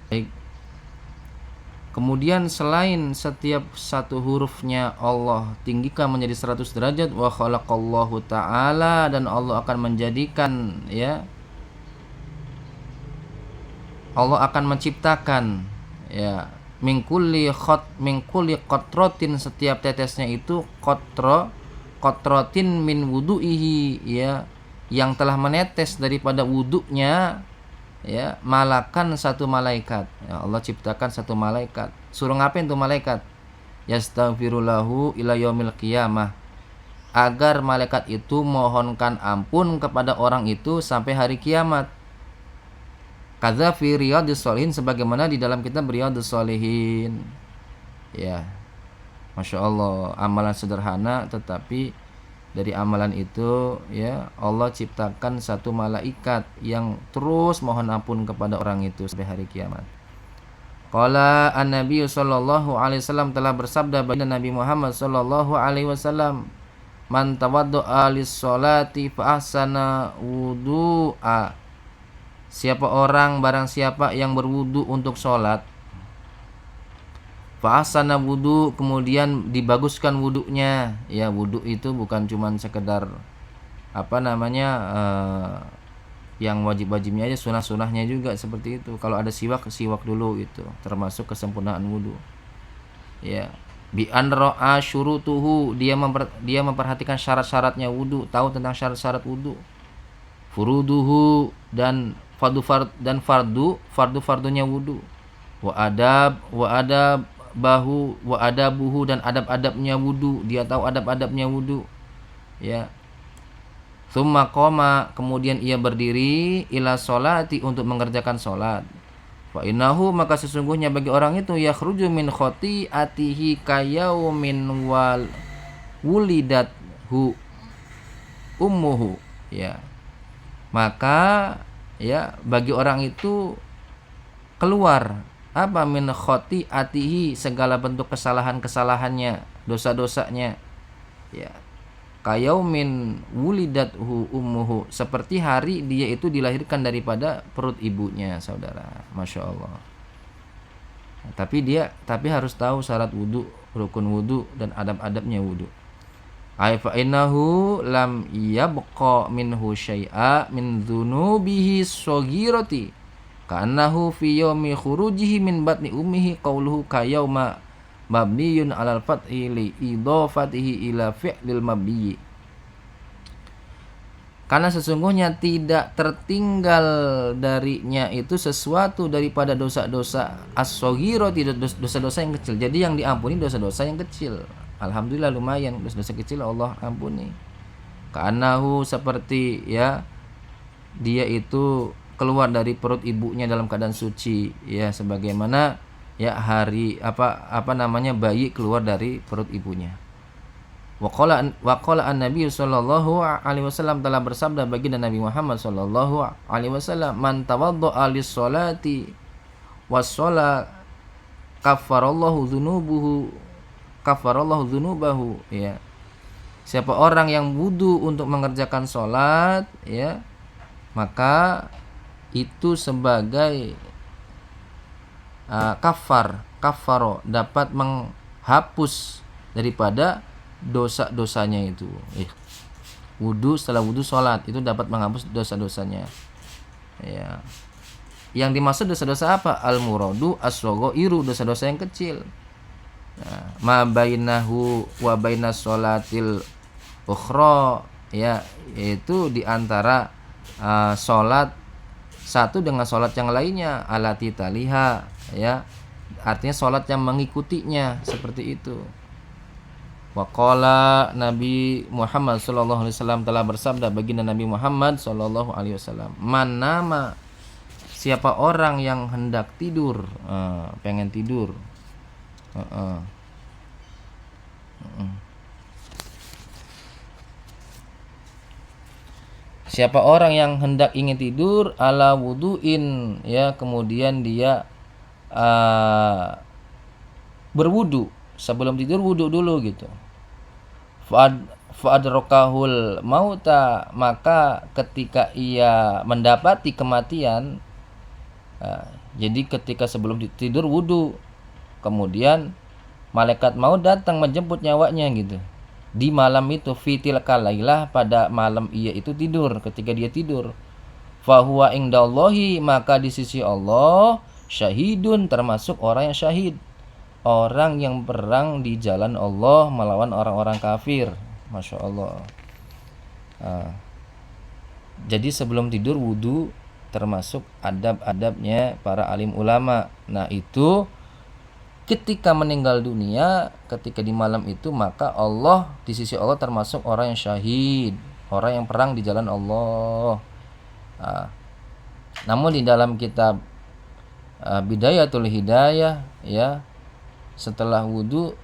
Baik. Kemudian selain setiap satu hurufnya Allah tinggikan menjadi 100 derajat, wa khalaqallahu ta'ala, dan Allah akan menjadikan, ya, Allah akan menciptakan, ya, min kulli qatratin, setiap tetesnya itu qatratin min wudu'ihi, ya, yang telah menetes daripada wudunya, ya, malakan satu malaikat. Ya, Allah ciptakan satu malaikat. Suruh ngapain tuh malaikat? Yastaghfirulahu ila yaumil qiyamah, agar malaikat itu mohonkan ampun kepada orang itu sampai hari kiamat. Kadza fi riyadhis shalihin, sebagaimana di dalam kitab Riyadhus Shalihin. Ya, Masya Allah, amalan sederhana, tetapi dari amalan itu, ya, Allah ciptakan satu malaikat yang terus mohon ampun kepada orang itu sampai hari kiamat. Qala an-nabiy sallallahu alaihi wasallam, telah bersabda baginda Nabi Muhammad sallallahu alaihi wasallam, man tawaddu'a lis-sholati fa ahsana wudu'a, barang siapa yang berwudu untuk sholat, fa'asana wudu, kemudian dibaguskan wudunya. Ya, wudu itu bukan cuman sekedar yang wajib-wajibnya aja, sunah-sunahnya juga seperti itu. Kalau ada siwak dulu, itu termasuk kesempurnaan wudu. Ya, bi an ra'a syurutuhu, dia memperhatikan syarat-syaratnya wudu, tahu tentang syarat-syarat wudu. Furuduhu, dan fardu-fardunya wudu. Wa adabuhu, dan adab-adabnya wudu, dia tahu adab-adabnya wudu. Ya. Tsumma qoma, kemudian ia berdiri, ila sholati, untuk mengerjakan sholat. Fa innahu, maka sesungguhnya bagi orang itu, yakhruju min khoti'atihi kayaumin wal wulidathu ummuhu. Ya. Maka, ya, bagi orang itu keluar apa, min khoti'atihi, segala bentuk kesalahan-kesalahannya, dosa-dosanya. Ya, kayaumin wulidathu ummuhu, seperti hari dia itu dilahirkan daripada perut ibunya, saudara. Masya Allah. Nah, tapi harus tahu syarat wudu, rukun wudu, dan adab-adabnya wudu. Ai fa innahu lam yabqa minhu syai'a min dzunubihi shaghirati, ka'annahu fi yaumi khurujihi min batni ummihi, qauluhu kayauma mabniyun 'alal fathi li idhafatihi ila fi'lil mabni. Karena sesungguhnya tidak tertinggal darinya itu sesuatu daripada dosa-dosa as-shaghirati, dosa-dosa yang kecil. Jadi yang diampuni dosa-dosa yang kecil. Alhamdulillah, lumayan, dosa-dosa kecil Allah ampuni. Ka'annahu, seperti, ya, dia itu keluar dari perut ibunya dalam keadaan suci, ya, sebagaimana, ya, bayi keluar dari perut ibunya. Wa qala an-nabiy sallallahu alaihi wasallam, telah bersabda baginda Nabi Muhammad sallallahu alaihi wasallam, man tawaddaa lis-sholati was-shola kaffarallahu dzunubahu, ya. Siapa orang yang wudu untuk mengerjakan sholat, ya, maka itu sebagai kafaro, dapat menghapus daripada dosa-dosanya itu. Setelah wudu sholat itu dapat menghapus dosa-dosanya. Ya. Yang dimaksud dosa-dosa apa? Al-muradu as-shaghairu, dosa-dosa yang kecil. Nah, ma bainahu wa bainas sholatil ukhra, ya, yaitu di antara sholat satu dengan sholat yang lainnya, alati taliha, ya, artinya sholat yang mengikutinya, seperti itu. Waqala Nabi Muhammad sallallahu alaihi wasallam, telah bersabda baginda Nabi Muhammad sallallahu alaihi wasallam, man nama, siapa orang yang hendak tidur, pengen tidur, siapa orang yang hendak ingin tidur ala wuduin, ya, kemudian dia berwudu, sebelum tidur wudu dulu gitu. Fa'adrokahul mauta, maka ketika ia mendapati kematian, Jadi ketika sebelum tidur wudu, kemudian malaikat maut datang menjemput nyawanya gitu. Di malam itu fitil kalailah, pada malam ia itu tidur, ketika dia tidur. Fahuwa indallahi, maka di sisi Allah syahidun, termasuk orang yang syahid, orang yang perang di jalan Allah melawan orang-orang kafir. Masya Allah. Jadi sebelum tidur wudu termasuk adab-adabnya para alim ulama. Nah itu ketika meninggal dunia, ketika di malam itu, maka Allah, di sisi Allah termasuk orang yang syahid, orang yang perang di jalan Allah. Namun di dalam kitab Bidayatul Hidayah, ya, setelah wudu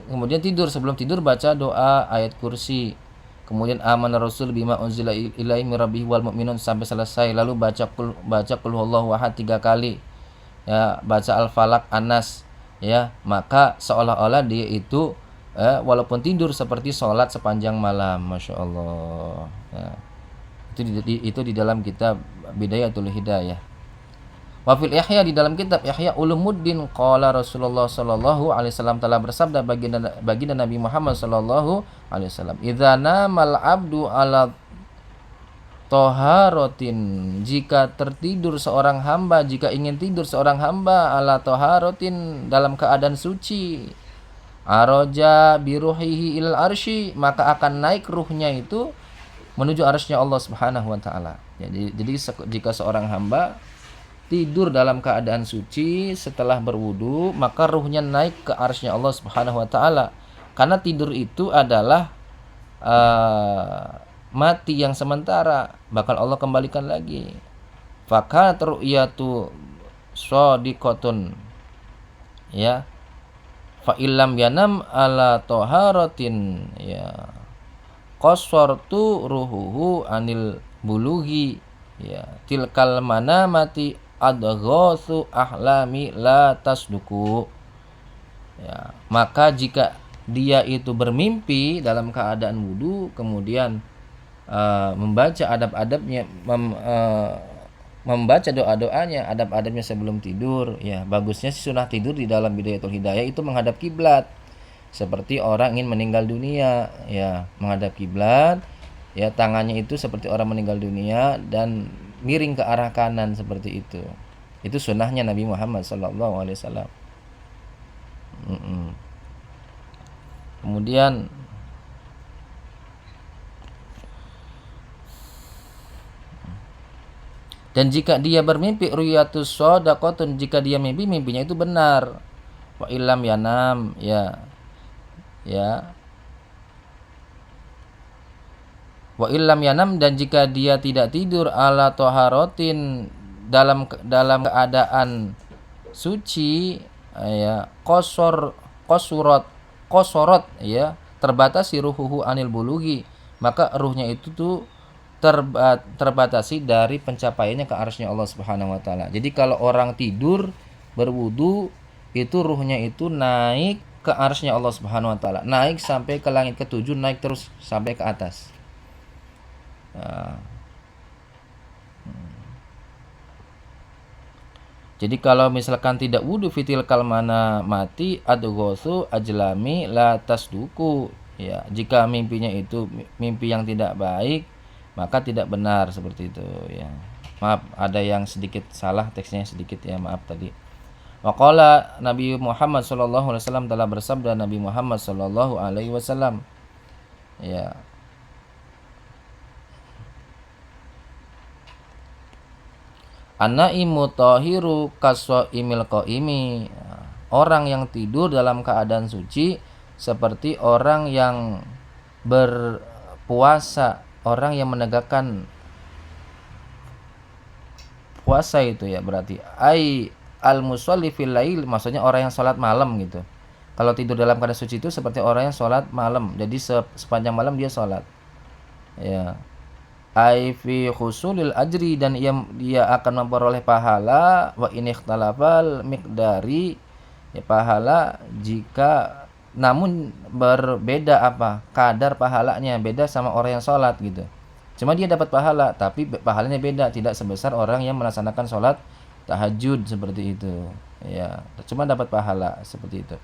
kemudian tidur, sebelum tidur baca doa ayat kursi, kemudian amana rasul bima unzila ilaihi mir rabbih wal mu'minun sampai selesai, lalu baca qul huwallahu ahad 3 kali, ya, baca al-falaq anas, ya, maka seolah-olah dia itu walaupun tidur seperti sholat sepanjang malam. Masya Allah. Ya. Itu di dalam kitab Bidayatul Hidayah. Wafil Ihya, di dalam kitab Ihya Ulumuddin, qala Rasulullah sallallahu alaihi wasallam, telah bersabda baginda Nabi Muhammad sallallahu alaihi wasallam, idza namal abdu ala toharotin, jika tertidur seorang hamba, jika ingin tidur seorang hamba ala toharotin, dalam keadaan suci, aroja biruhihi ilal arsy, maka akan naik ruhnya itu menuju arsy-Nya Allah Subhanahu wa taala. Jadi jika seorang hamba tidur dalam keadaan suci setelah berwudu, maka ruhnya naik ke arsy-Nya Allah Subhanahu wa taala. Karena tidur itu adalah mati yang sementara, bakal Allah kembalikan lagi. Fakat ru'yatu shadiqatun, ya, fa illam yanam ala toharatin, ya, qasartu ruhuhu anil bulughi, ya, tilkal manamati adghasu ahlami la tasduku, ya, maka jika dia itu bermimpi dalam keadaan wudu, kemudian membaca adab-adabnya, membaca doa-doanya, adab-adabnya sebelum tidur, ya, bagusnya sunnah tidur di dalam Bidayatul Hidayah itu menghadap kiblat, seperti orang ingin meninggal dunia, ya, menghadap kiblat, ya, tangannya itu seperti orang meninggal dunia dan miring ke arah kanan seperti itu. Itu sunnahnya Nabi Muhammad sallallahu alaihi wasallam. Kemudian dan jika dia bermimpi ruyatus shadaqatun, jika dia mimpinya itu benar. Wa illam yanam, ya. Wa illam yanam, dan jika dia tidak tidur ala toharotin, dalam keadaan suci, ya, kosorot, ya, terbatasi ruhuhu anil bulugi, maka ruhnya itu tuh terbatasi dari pencapaiannya ke arsy-Nya Allah Subhanahu wa taala. Jadi kalau orang tidur berwudu, itu ruhnya itu naik ke arsy-Nya Allah Subhanahu wa taala, naik sampai ke langit ke-7, naik terus sampai ke atas. Jadi kalau misalkan tidak wudu fitil kalmana mati adghosu ajlami la tasduku, ya, jika mimpinya itu mimpi yang tidak baik, maka tidak benar seperti itu, ya. Maaf, ada yang sedikit salah teksnya sedikit, ya, maaf tadi. Waqala Nabi Muhammad sallallahu alaihi wasallam, telah bersabda Nabi Muhammad sallallahu alaihi wasallam, ya, An-naimu tahiru kaswaimil qaimi, orang yang tidur dalam keadaan suci seperti orang yang berpuasa, orang yang menegakkan puasa itu, ya, berarti ai al-musalli fil lail, maksudnya orang yang sholat malam gitu. Kalau tidur dalam keadaan suci itu seperti orang yang sholat malam, jadi sepanjang malam dia sholat, ya. Ai fi husulil ajri, dan dia akan memperoleh pahala, wa in ikhtalafal miqdari, ya, pahala jika namun berbeda apa kadar pahalanya, beda sama orang yang sholat gitu. Cuma dia dapat pahala, tapi pahalanya beda, tidak sebesar orang yang melaksanakan sholat tahajud seperti itu. Ya, cuma dapat pahala seperti itu.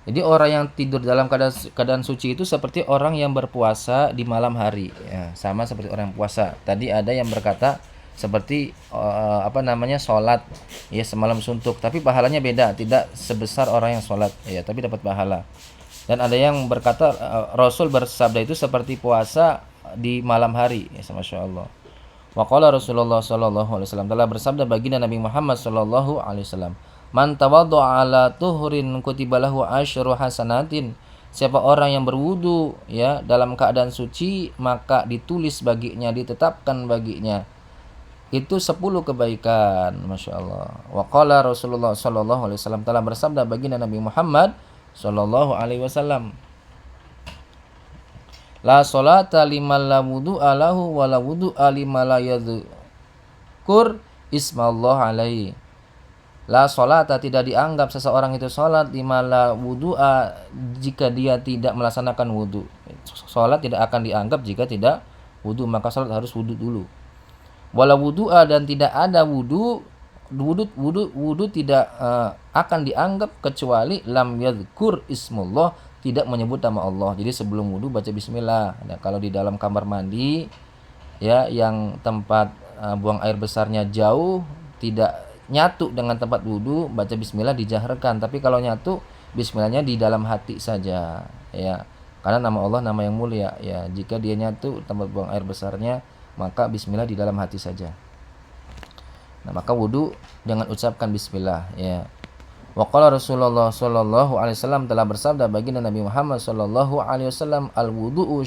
Jadi orang yang tidur dalam keadaan suci itu seperti orang yang berpuasa di malam hari, ya, sama seperti orang yang puasa. Tadi ada yang berkata seperti sholat ya semalam suntuk, tapi pahalanya beda, tidak sebesar orang yang sholat, ya, tapi dapat pahala. Dan ada yang berkata Rasul bersabda itu seperti puasa di malam hari, ya, masya Allah. Waqala Rasulullah sallallahu alaihi wasallam, telah bersabda baginda Nabi Muhammad sallallahu alaihi wasallam, man tawaddu'a ala tuhurin kutiba lahu asyru hasanatin. Siapa orang yang berwudu ya dalam keadaan suci, maka ditulis baginya, ditetapkan baginya itu 10 kebaikan. Masya Allah. Wa qala Rasulullah sallallahu alaihi wasallam, telah bersabda baginda Nabi Muhammad sallallahu alaihi wasallam, la sholata liman la wudu'a lahu wa la wudu'a liman la yadhkur ismallah alaihi. La sholata, tidak dianggap seseorang itu sholat liman la wudu'a, jika dia tidak melaksanakan wudu. Sholat tidak akan dianggap jika tidak wudu, maka sholat harus wudu dulu. Wala wudu'a, dan tidak ada wudu tidak akan dianggap kecuali lam yadhkur ismullah, tidak menyebut nama Allah. Jadi sebelum wudu baca bismillah. Nah, kalau di dalam kamar mandi ya yang tempat buang air besarnya jauh, tidak nyatu dengan tempat wudu, baca bismillah dijaharkan. Tapi kalau nyatu, bismillahnya di dalam hati saja, ya. Karena nama Allah nama yang mulia, ya. Jika dia nyatu tempat buang air besarnya, maka bismillah di dalam hati saja. Nah, maka wudu dengan ucapkan bismillah, ya. Wa qala Rasulullah sallallahu alaihi wasallam, telah bersabda baginda Nabi Muhammad sallallahu alaihi wasallam, al wudu'u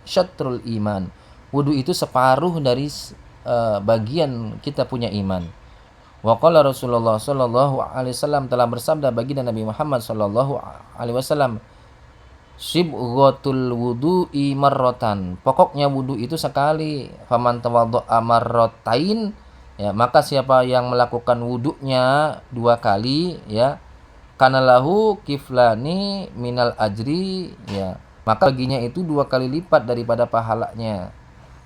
syatrul iman. Wudu itu separuh dari bagian kita punya iman. Wa qala Rasulullah sallallahu alaihi wasallam, telah bersabda baginda Nabi Muhammad sallallahu alaihi wasallam, sibghatul wudu'i marratan. Pokoknya wudu itu sekali. Faman tawadda'a marratain, ya, maka siapa yang melakukan wudunya 2 kali, ya, kana lahu kiflani minal ajri, ya, maka baginya itu 2 kali lipat daripada pahalanya.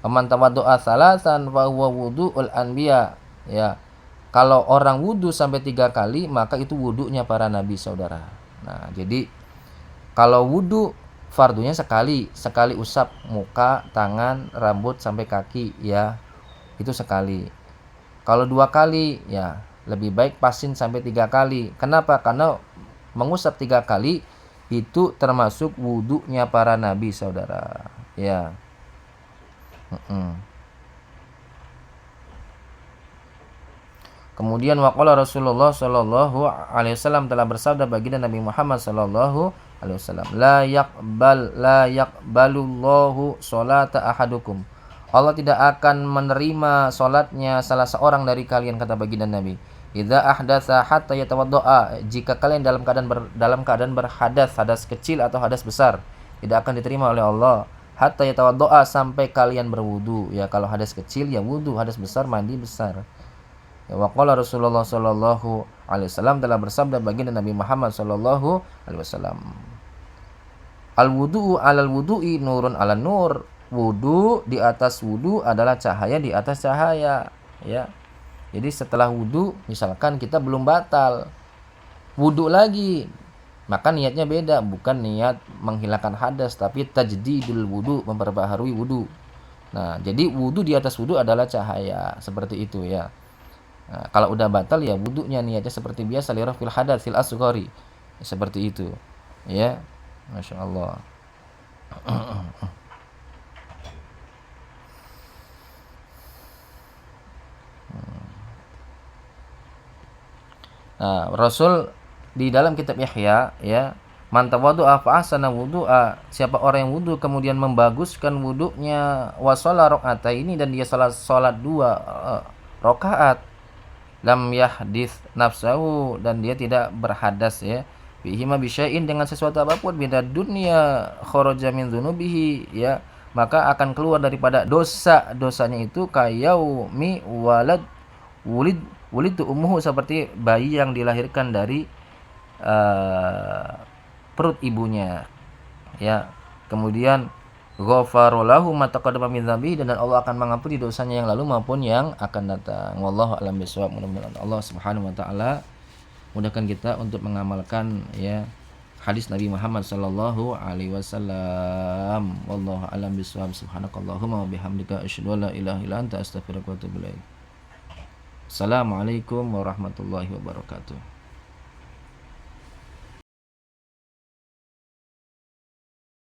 Faman tawadda'a salasan fa huwa wudu'ul anbiya, ya. Kalau orang wudu sampai 3 kali, maka itu wudunya para nabi, saudara. Nah, jadi kalau wudu fardunya sekali usap muka, tangan, rambut sampai kaki, ya, itu sekali. Kalau 2 kali, ya lebih baik pasin sampai 3 kali. Kenapa? Karena mengusap 3 kali itu termasuk wudunya para nabi, saudara, ya. Kemudian waqala Rasulullah sallallahu alaihi wasallam, telah bersabda baginda Nabi Muhammad sallallahu alaihi wasallam, la yaqbalullahu sholata ahadukum. Allah tidak akan menerima salatnya salah seorang dari kalian, kata baginda Nabi, idza ahdatsa hatta yatawaddaa, jika kalian dalam keadaan berhadas, hadas kecil atau hadas besar, tidak akan diterima oleh Allah. Hatta yatawaddaa, sampai kalian berwudu, ya. Kalau hadas kecil ya wudu, hadas besar mandi besar. Wa qala Rasulullah sallallahu alaihi wasallam, telah bersabda baginda Nabi Muhammad sallallahu alaihi wasallam, al wudu'u 'alal wudu'i nurun 'alan nur. Wudu di atas wudu adalah cahaya di atas cahaya, ya. Jadi setelah wudu, misalkan kita belum batal, wudu lagi, maka niatnya beda, bukan niat menghilangkan hadas, tapi tajdidul wudu, memperbaharui wudu. Nah, jadi wudu di atas wudu adalah cahaya, seperti itu, ya. Nah, kalau udah batal ya wudunya niatnya seperti biasa, lirafil hadatsil asghari, seperti itu, ya. Masya Allah. Nah, Rasul di dalam kitab Ihya, ya, man tawaddu'a fa ahsana wudu'a, siapa orang yang wudu kemudian membaguskan wudunya, wa shalla raka'ataini, dan dia salat 2 rakaat, lam yahdits nafsahu, dan dia tidak berhadas, ya, bihima bisyai'in, dengan sesuatu apapun, bidad dunya kharaja min dzunubihi, ya, maka akan keluar daripada dosanya itu kayaumi wulid tu ummuhu, seperti bayi yang dilahirkan dari perut ibunya, ya. Kemudian Ghafara lahu ma taqaddama min dzambihi, dan Allah akan mengampuni dosanya yang lalu maupun yang akan datang. Wallahu a'lam bishawab. Mudah-mudahan Allah Subhanahu wa taala mudahkan kita untuk mengamalkan ya hadis Nabi Muhammad sallallahu alaihi wasallam. Wallahu a'lam bishawab. Subhanakallahumma wa bihamdika asyhadu an la ilaha illa anta astaghfiruka wa atubu ilaik. Assalamualaikum warahmatullahi wabarakatuh.